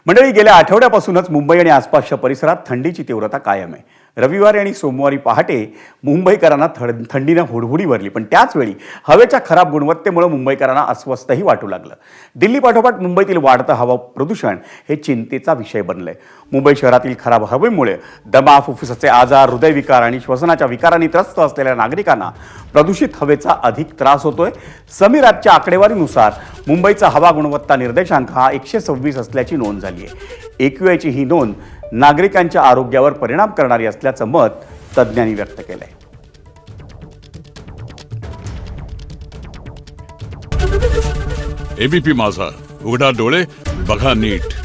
मंडळी, गेल्या आठवड्यापासूनच मुंबई आणि आसपासच्या परिसरात थंडीची तीव्रता कायम आहे. रविवारी आणि सोमवारी पहाटे मुंबईकरांना थंडीनं हुडहुडी भरली, पण त्याचवेळी हवेच्या खराब गुणवत्तेमुळे मुंबईकरांना अस्वस्थही वाटू लागलं. दिल्ली पाठोपाठ मुंबईतील वाढतं हवा प्रदूषण हे चिंतेचा विषय बनलंय. मुंबई शहरातील खराब हवेमुळे दमा, फुफ्फुसाचे आजार, हृदयविकार आणि श्वसनाच्या विकारांनी त्रस्त असलेल्या नागरिकांना प्रदूषित हवेचा अधिक त्रास होतोय. समिरातच्या आकडेवारीनुसार मुंबईचा हवा गुणवत्ता निर्देशांक हा 126 असल्याची नोंद झाली आहे. AQIची ही नोंद नागरिकांच्या आरोग्यावर परिणाम करणारी असल्याचं मत तज्ज्ञांनी व्यक्त केलंय. ABP माझा, उघडा डोळे बघा नीट.